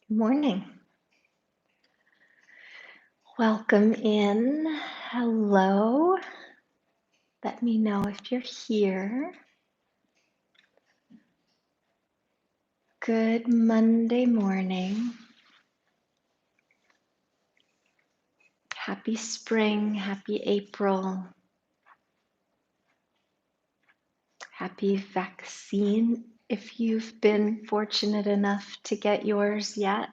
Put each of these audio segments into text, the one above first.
Good morning. Welcome in. Hello. Let me know if you're here. Good Monday morning. Happy spring. Happy April. Happy vaccine if you've been fortunate enough to get yours yet,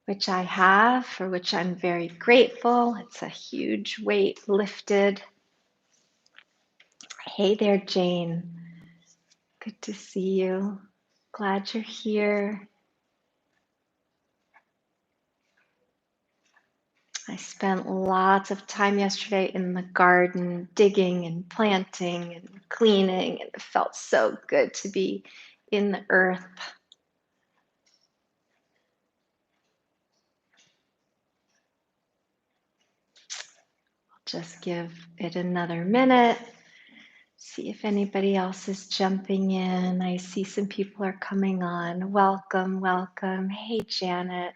which I have, for which I'm very grateful. It's a huge weight lifted. Hey there, Jane. Good to see you. Glad you're here. I spent lots of time yesterday in the garden, digging and planting and cleaning, and it felt so good to be in the earth. I'll just give it another minute, see if anybody else is jumping in. I see some people are coming on. Welcome, welcome. Hey, Janet.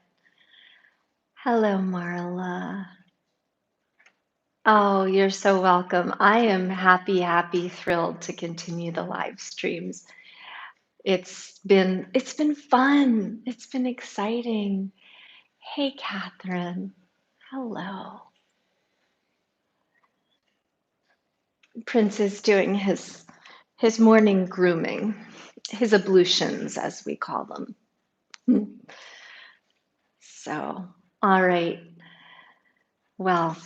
Hello, Marla. Oh, you're so welcome. I am happy, thrilled to continue the live streams. It's been fun. It's been exciting. Hey, Catherine. Hello. Prince is doing his morning grooming, his ablutions, as we call them. So, all right. Well,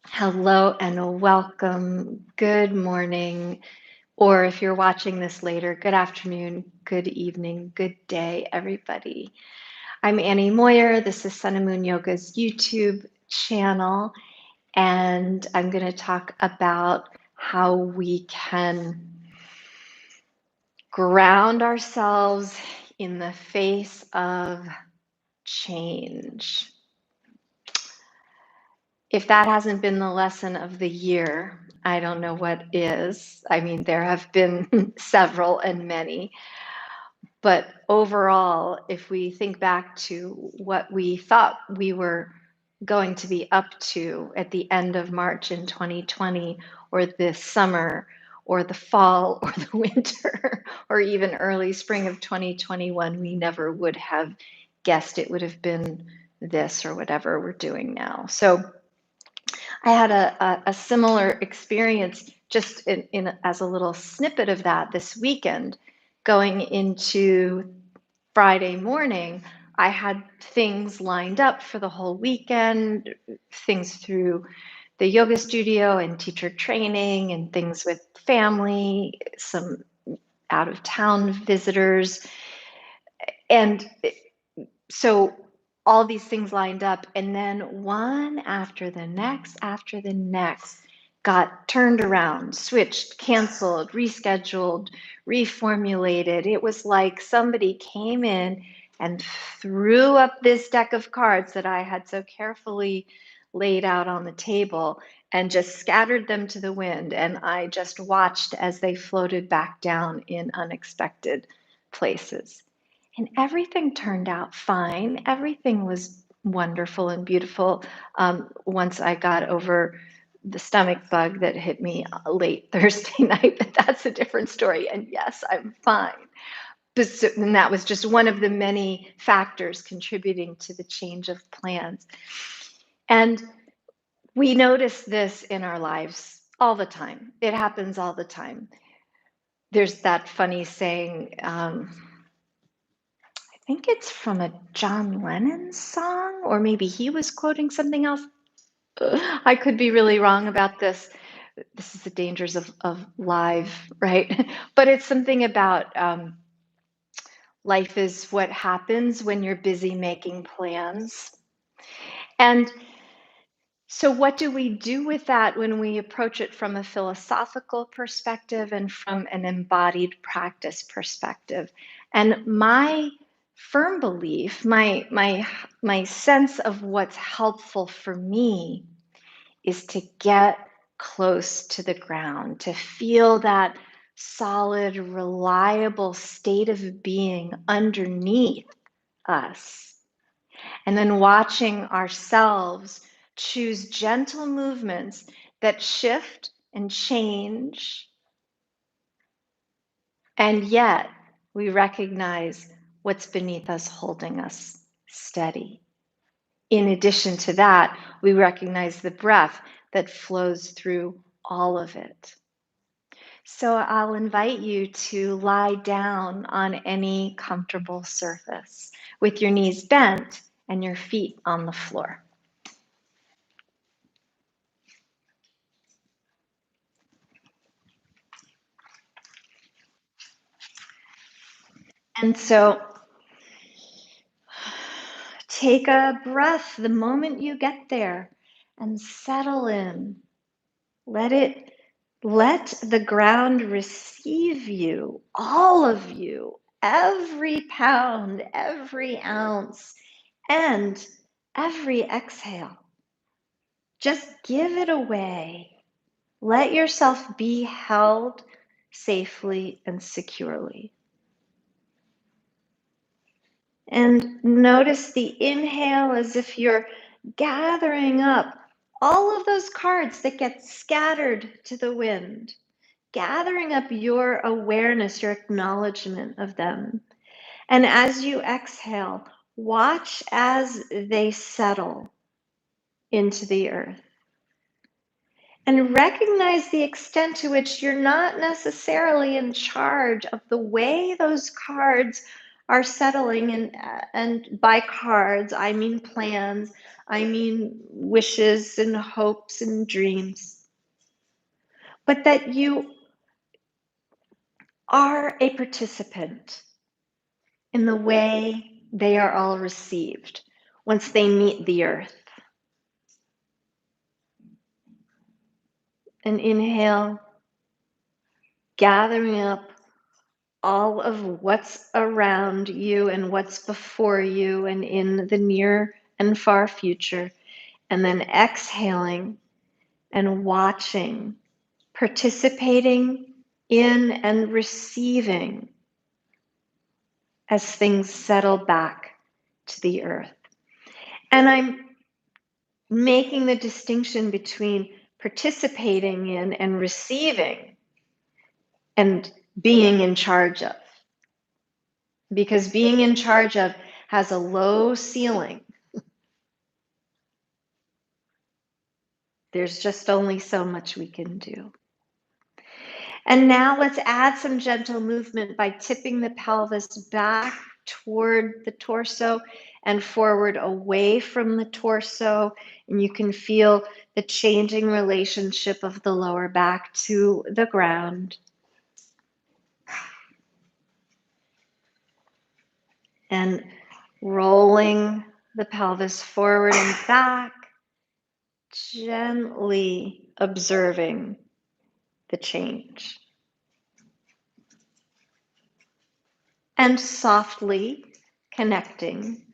hello and welcome. Good morning. Or if you're watching this later, good afternoon, good evening, good day, everybody. I'm Annie Moyer. This is Sun and Moon Yoga's YouTube channel, and I'm going to talk about how we can ground ourselves in the face of change. If that hasn't been the lesson of the year, I don't know what is. I mean, there have been several and many. But overall, if we think back to what we thought we were going to be up to at the end of March in 2020, or this summer, or the fall, or the winter, or even early spring of 2021, we never would have guessed it would have been this or whatever we're doing now. So I had a similar experience just as a little snippet of that this weekend. Going into Friday morning, I had things lined up for the whole weekend, things through the yoga studio and teacher training, and things with family, some out of town visitors. And so all these things lined up, and then one after the next got turned around, switched, canceled, rescheduled, reformulated. It was like somebody came in and threw up this deck of cards that I had so carefully laid out on the table and just scattered them to the wind. And I just watched as they floated back down in unexpected places. And everything turned out fine. Everything was wonderful and beautiful once I got over the stomach bug that hit me late Thursday night, but that's a different story. And yes, I'm fine. And that was just one of the many factors contributing to the change of plans. And we notice this in our lives all the time. It happens all the time. There's that funny saying, I think it's from a John Lennon song, or maybe he was quoting something else. I could be really wrong about this. This is the dangers of live, right? But it's something about life is what happens when you're busy making plans. And so, what do we do with that when we approach it from a philosophical perspective and from an embodied practice perspective? And my firm belief, my sense of what's helpful for me is to get close to the ground, to feel that solid, reliable state of being underneath us. And then watching ourselves choose gentle movements that shift and change. And yet we recognize what's beneath us holding us steady. In addition to that, we recognize the breath that flows through all of it. So I'll invite you to lie down on any comfortable surface with your knees bent and your feet on the floor. And so take a breath the moment you get there and settle in. Let the ground receive you, all of you, every pound, every ounce, and every exhale. Just give it away. Let yourself be held safely and securely. And notice the inhale as if you're gathering up all of those cards that get scattered to the wind, gathering up your awareness, your acknowledgement of them. And as you exhale, watch as they settle into the earth. And recognize the extent to which you're not necessarily in charge of the way those cards are settling. And by cards, I mean plans, I mean wishes and hopes and dreams. But that you are a participant in the way they are all received once they meet the earth. And inhale, gathering up all of what's around you and what's before you and in the near and far future. And then exhaling and watching, participating in and receiving as things settle back to the earth. And I'm making the distinction between participating in and receiving and being in charge of. Because being in charge of has a low ceiling. There's just only so much we can do. And now let's add some gentle movement by tipping the pelvis back toward the torso and forward away from the torso. And you can feel the changing relationship of the lower back to the ground. And rolling the pelvis forward and back, gently observing the change. And softly connecting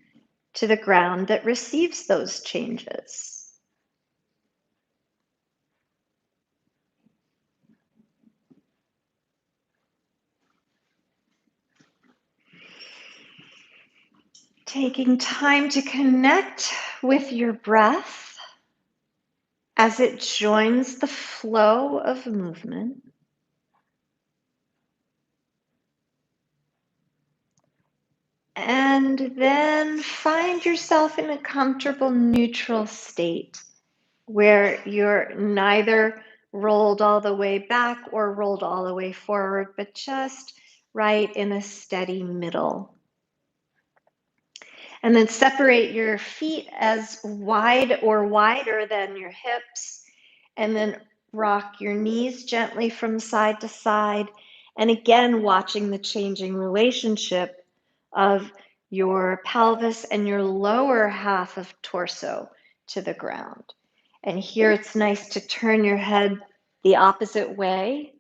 to the ground that receives those changes. Taking time to connect with your breath as it joins the flow of movement. And then find yourself in a comfortable neutral state where you're neither rolled all the way back or rolled all the way forward, but just right in a steady middle. And then separate your feet as wide or wider than your hips, and then rock your knees gently from side to side. And again, watching the changing relationship of your pelvis and your lower half of torso to the ground. And here it's nice to turn your head the opposite way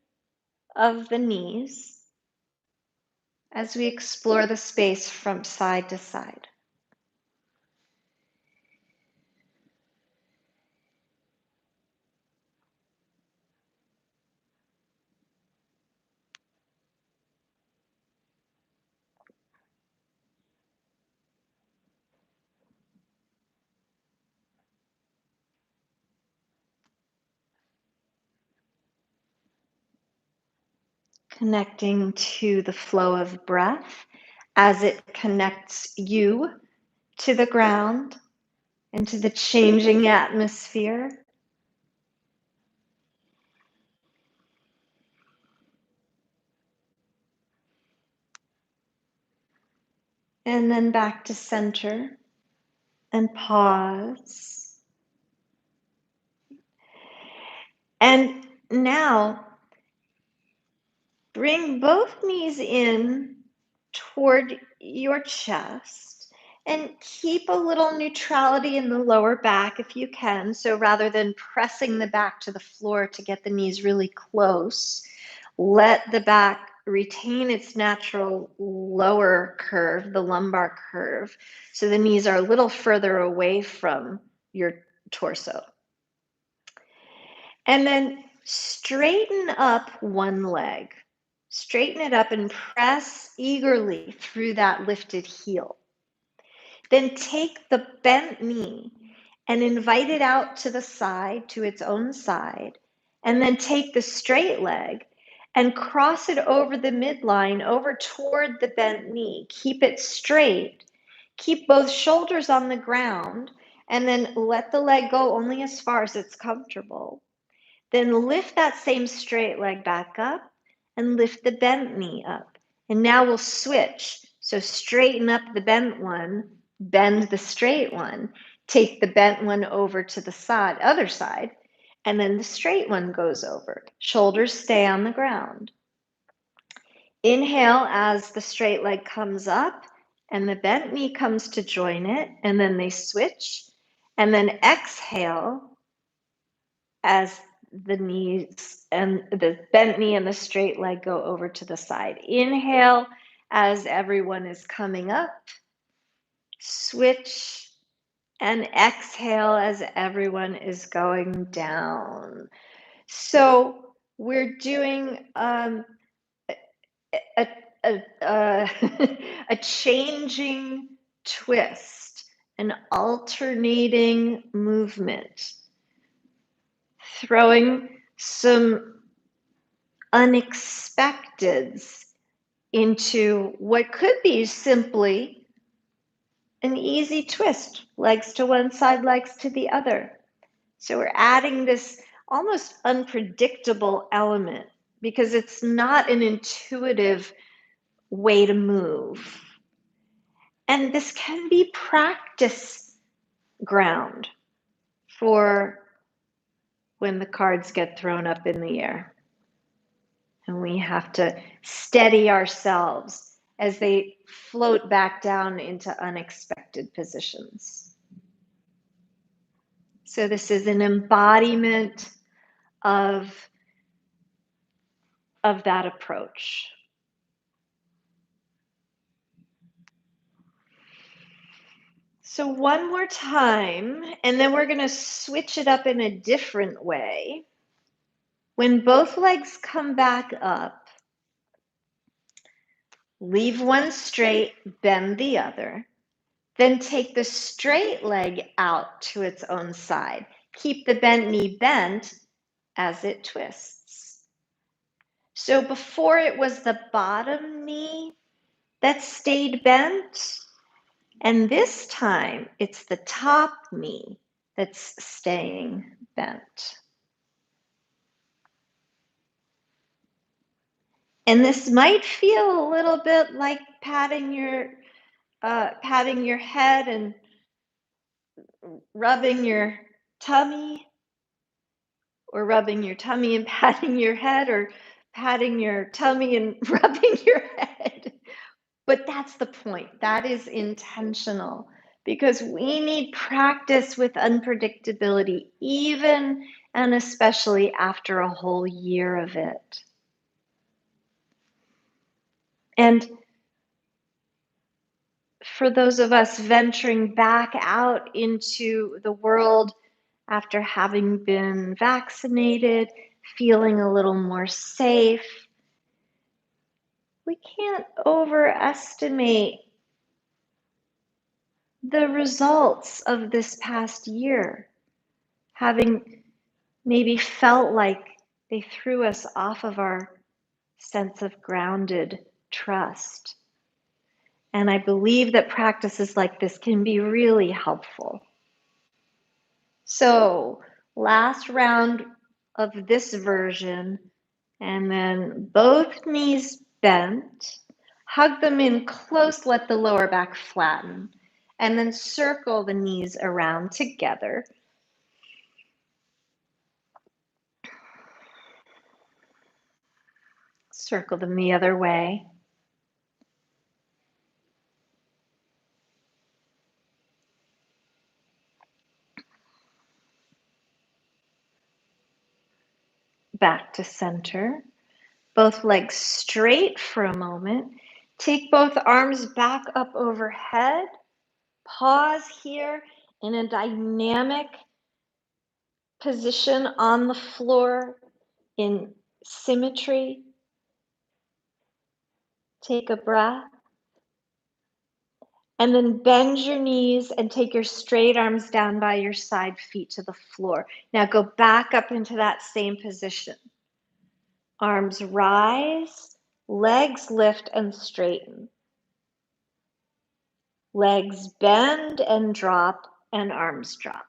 of the knees as we explore the space from side to side. Connecting to the flow of breath as it connects you to the ground and to the changing atmosphere. And then back to center and pause. And now bring both knees in toward your chest and keep a little neutrality in the lower back if you can. So rather than pressing the back to the floor to get the knees really close, let the back retain its natural lower curve, the lumbar curve, so the knees are a little further away from your torso. And then straighten up one leg. Straighten it up and press eagerly through that lifted heel. Then take the bent knee and invite it out to the side, to its own side. And then take the straight leg and cross it over the midline, over toward the bent knee. Keep it straight. Keep both shoulders on the ground, and then let the leg go only as far as it's comfortable. Then lift that same straight leg back up and lift the bent knee up. And now we'll switch. So straighten up the bent one, bend the straight one, take the bent one over to the side, other side, and then the straight one goes over. Shoulders stay on the ground. Inhale as the straight leg comes up and the bent knee comes to join it, and then they switch. And then exhale as the knees and the bent knee and the straight leg go over to the side. Inhale as everyone is coming up. Switch and exhale as everyone is going down. So we're doing a, a changing twist, an alternating movement, throwing some unexpecteds into what could be simply an easy twist, legs to one side, legs to the other. So we're adding this almost unpredictable element because it's not an intuitive way to move. And this can be practice ground for when the cards get thrown up in the air. And we have to steady ourselves as they float back down into unexpected positions. So this is an embodiment of that approach. So one more time, and then we're going to switch it up in a different way. When both legs come back up, leave one straight, bend the other. Then take the straight leg out to its own side. Keep the bent knee bent as it twists. So before it was the bottom knee that stayed bent, and this time it's the top knee that's staying bent. And this might feel a little bit like patting your head and rubbing your tummy, or rubbing your tummy and patting your head, or patting your tummy and rubbing your head. But that's the point. That is intentional because we need practice with unpredictability, even and especially after a whole year of it. And for those of us venturing back out into the world after having been vaccinated, feeling a little more safe, we can't overestimate the results of this past year, having maybe felt like they threw us off of our sense of grounded trust. And I believe that practices like this can be really helpful. So, last round of this version, and then both knees bent, hug them in close, let the lower back flatten, and then circle the knees around together. Circle them the other way. Back to center. Both legs straight for a moment. Take both arms back up overhead. Pause here in a dynamic position on the floor in symmetry. Take a breath. And then bend your knees and take your straight arms down by your side feet to the floor. Now go back up into that same position. Arms rise, legs lift and straighten. Legs bend and drop, and arms drop.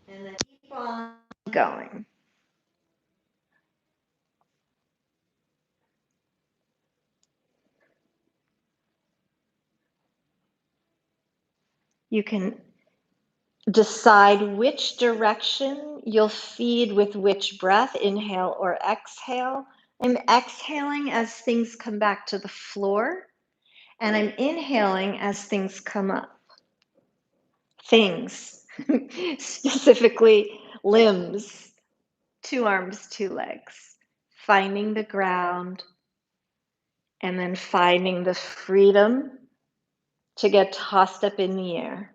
And then keep on going. You can decide which direction you'll feed with which breath, inhale or exhale. I'm exhaling as things come back to the floor, and I'm inhaling as things come up. Things, specifically limbs, 2 arms, 2 legs, finding the ground, and then finding the freedom to get tossed up in the air.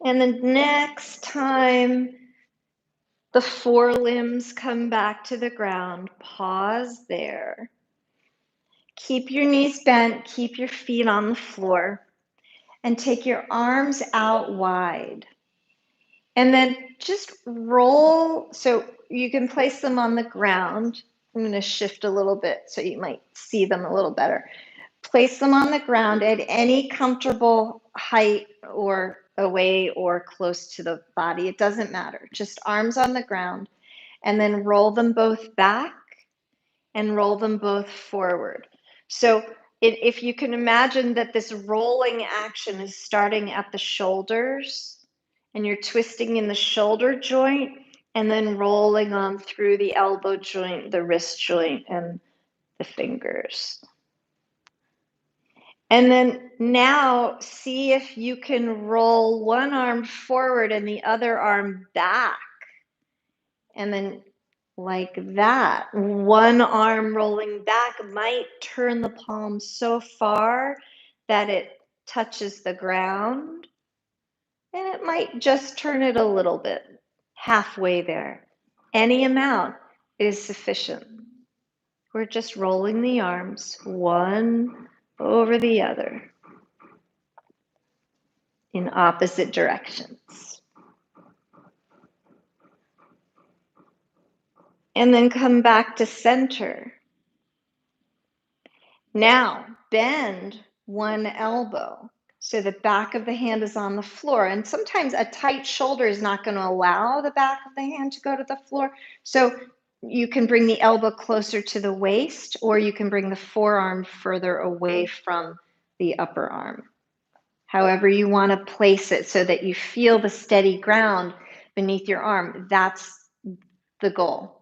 And then next time the forelimbs come back to the ground, pause there. Keep your knees bent, keep your feet on the floor, and take your arms out wide. And then just roll, so you can place them on the ground. I'm going to shift a little bit so you might see them a little better. Place them on the ground at any comfortable height or away or close to the body. It doesn't matter. Just arms on the ground, and then roll them both back and roll them both forward. So if you can imagine that this rolling action is starting at the shoulders, and you're twisting in the shoulder joint and then rolling on through the elbow joint, the wrist joint, and the fingers. And then now see if you can roll one arm forward and the other arm back. And then like that, one arm rolling back might turn the palm so far that it touches the ground. And it might just turn it a little bit, halfway there. Any amount is sufficient. We're just rolling the arms one over the other in opposite directions. And then come back to center. Now bend one elbow so the back of the hand is on the floor. And sometimes a tight shoulder is not going to allow the back of the hand to go to the floor. So you can bring the elbow closer to the waist, or you can bring the forearm further away from the upper arm. However you want to place it so that you feel the steady ground beneath your arm, that's the goal.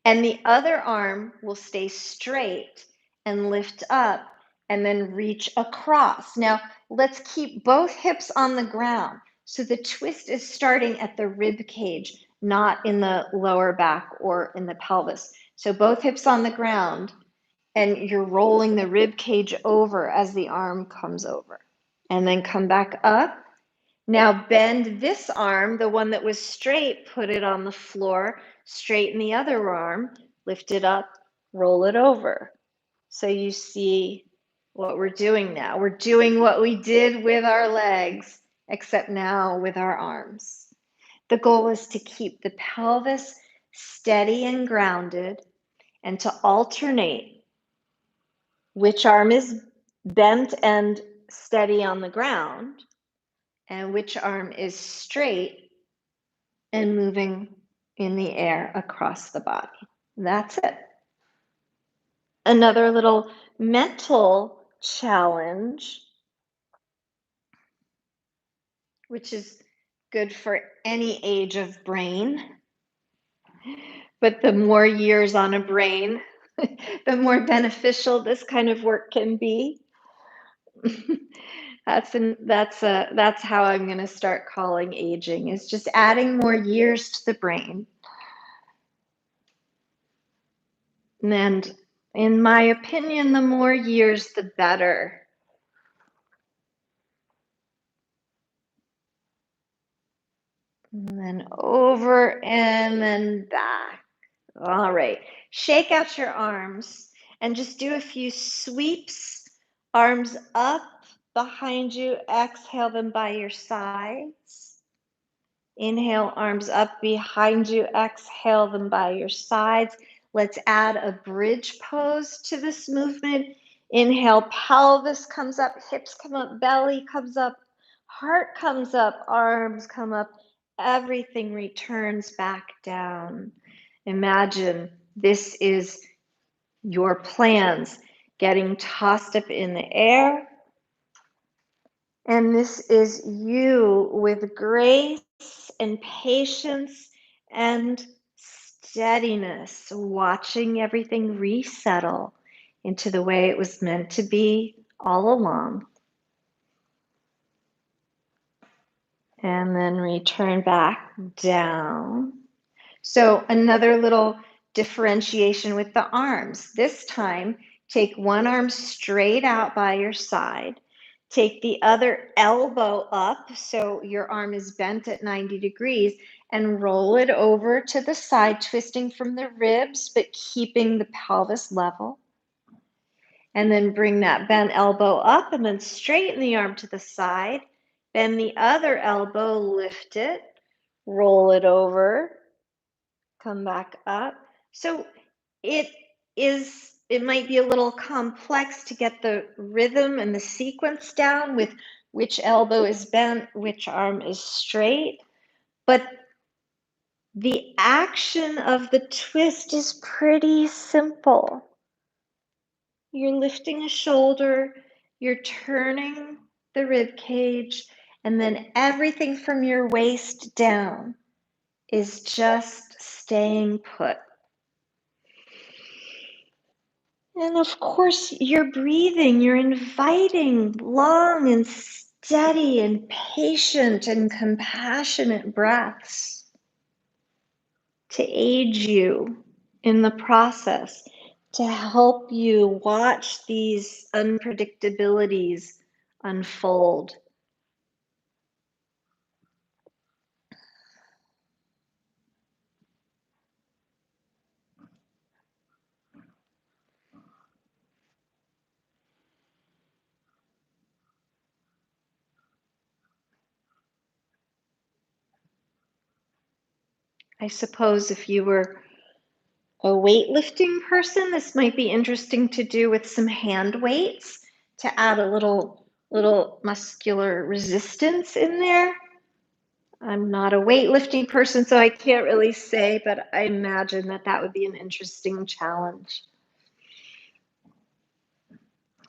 And the other arm will stay straight and lift up and then reach across. Now, let's keep both hips on the ground. So the twist is starting at the rib cage, not in the lower back or in the pelvis. So both hips on the ground, and you're rolling the rib cage over as the arm comes over. And then come back up. Now bend this arm, the one that was straight, put it on the floor, straighten the other arm, lift it up, roll it over. So you see what we're doing now. We're doing what we did with our legs, except now with our arms. The goal is to keep the pelvis steady and grounded and to alternate which arm is bent and steady on the ground and which arm is straight and moving in the air across the body. That's it. Another little mental challenge, which is good for any age of brain, but the more years on a brain, the more beneficial this kind of work can be. That's how I'm going to start calling aging, is just adding more years to the brain. And in my opinion, the more years, the better. And then over and then back. All right. Shake out your arms and just do a few sweeps. Arms up behind you. Exhale them by your sides. Inhale, arms up behind you. Exhale them by your sides. Let's add a bridge pose to this movement. Inhale, pelvis comes up, hips come up, belly comes up, heart comes up, arms come up, everything returns back down. Imagine this is your plans getting tossed up in the air. And this is you with grace and patience and steadiness, watching everything resettle into the way it was meant to be all along. And then return back down. So another little differentiation with the arms. This time, take one arm straight out by your side. Take the other elbow up so your arm is bent at 90 degrees and roll it over to the side, twisting from the ribs, but keeping the pelvis level. And then bring that bent elbow up and then straighten the arm to the side. Bend the other elbow, lift it, roll it over, come back up. So it might be a little complex to get the rhythm and the sequence down with which elbow is bent, which arm is straight, but the action of the twist is pretty simple. You're lifting a shoulder, you're turning the rib cage, and then everything from your waist down is just staying put. And of course, you're breathing, you're inviting long and steady and patient and compassionate breaths to aid you in the process, to help you watch these unpredictabilities unfold. I suppose if you were a weightlifting person, this might be interesting to do with some hand weights to add a little muscular resistance in there. I'm not a weightlifting person, so I can't really say, but I imagine that would be an interesting challenge.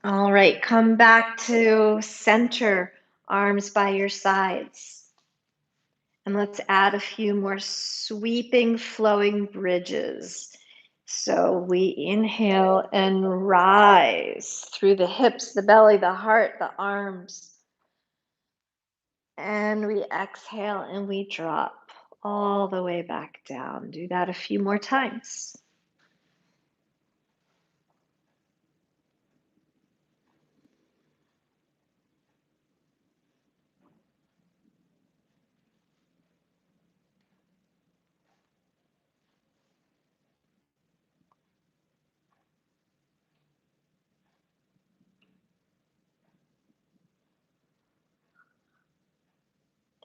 All right, come back to center, arms by your sides. And let's add a few more sweeping, flowing bridges. So we inhale and rise through the hips, the belly, the heart, the arms. And we exhale and we drop all the way back down. Do that a few more times.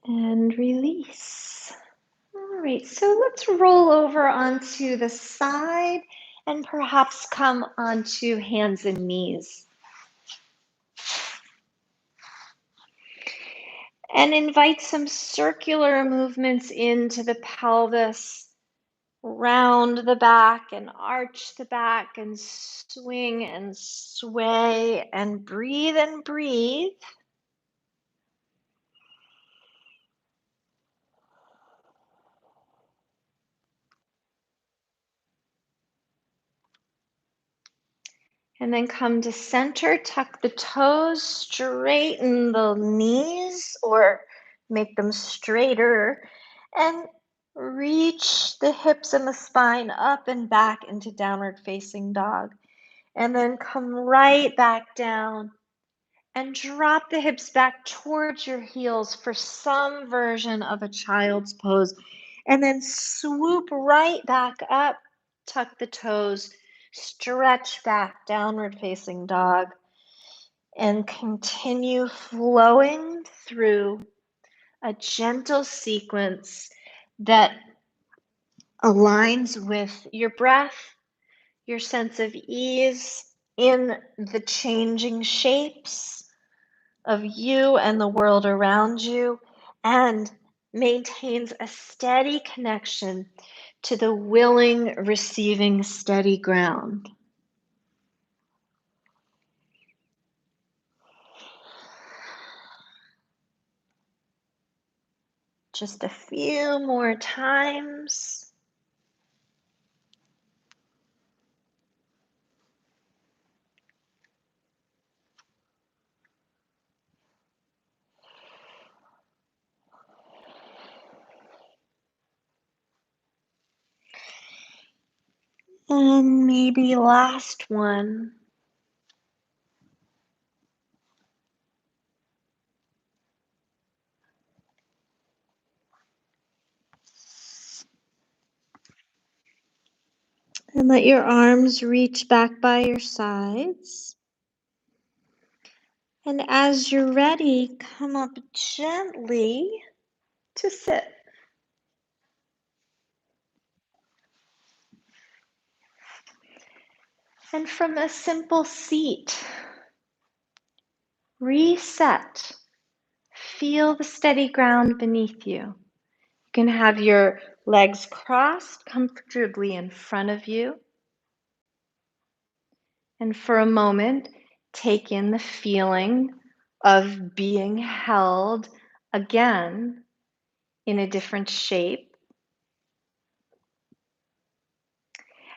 And release. All right, so let's roll over onto the side and perhaps come onto hands and knees. And invite some circular movements into the pelvis. Round the back and arch the back and swing and sway and breathe and breathe. And then come to center, tuck the toes, straighten the knees or make them straighter, and reach the hips and the spine up and back into downward facing dog. And then come right back down and drop the hips back towards your heels for some version of a child's pose. And then swoop right back up, tuck the toes, stretch back, downward facing dog, and continue flowing through a gentle sequence that aligns with your breath, your sense of ease in the changing shapes of you and the world around you, and maintains a steady connection to the willing, receiving, steady ground. Just a few more times. And maybe last one. And let your arms reach back by your sides. And as you're ready, come up gently to sit. And from a simple seat, reset. Feel the steady ground beneath you. You can have your legs crossed comfortably in front of you. And for a moment, take in the feeling of being held again in a different shape.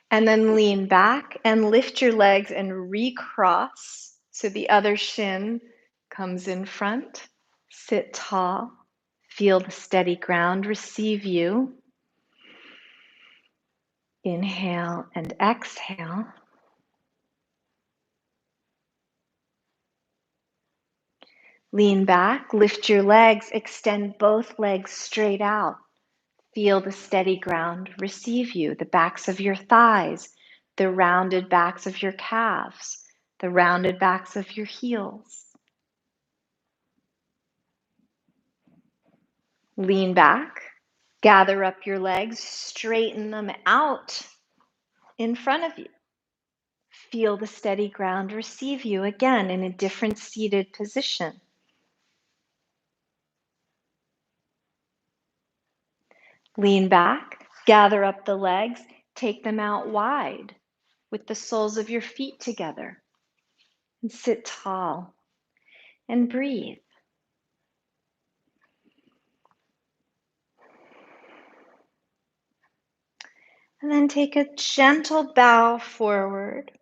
And then lean back and lift your legs and recross so the other shin comes in front. Sit tall. Feel the steady ground receive you. Inhale and exhale. Lean back, lift your legs, extend both legs straight out. Feel the steady ground receive you, the backs of your thighs, the rounded backs of your calves, the rounded backs of your heels. Lean back, gather up your legs, straighten them out in front of you. Feel the steady ground receive you again in a different seated position. Lean back, gather up the legs, take them out wide with the soles of your feet together. And sit tall and breathe. And then take a gentle bow forward.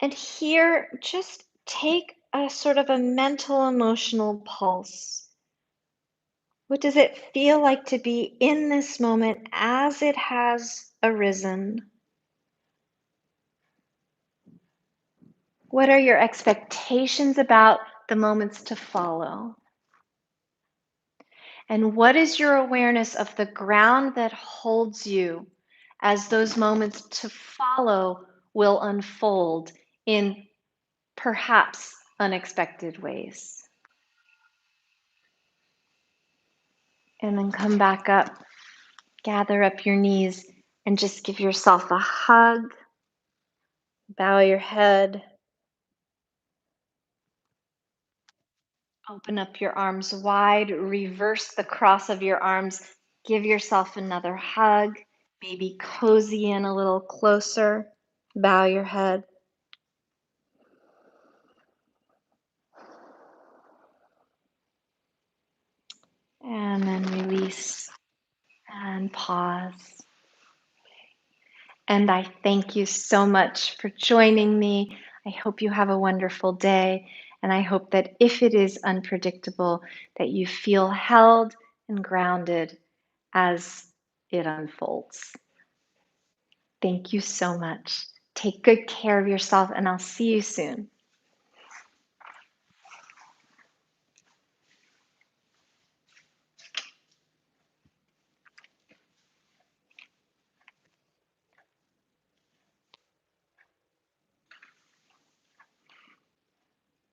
And here, just take a sort of a mental, emotional pulse. What does it feel like to be in this moment as it has arisen? What are your expectations about the moments to follow? And what is your awareness of the ground that holds you as those moments to follow will unfold in perhaps unexpected ways. And then come back up, gather up your knees, and just give yourself a hug. Bow your head. Open up your arms wide. Reverse the cross of your arms. Give yourself another hug. Maybe cozy in a little closer. Bow your head. And then release and pause. And I thank you so much for joining me. I hope you have a wonderful day. And I hope that if it is unpredictable, that you feel held and grounded as it unfolds. Thank you so much. Take good care of yourself, and I'll see you soon.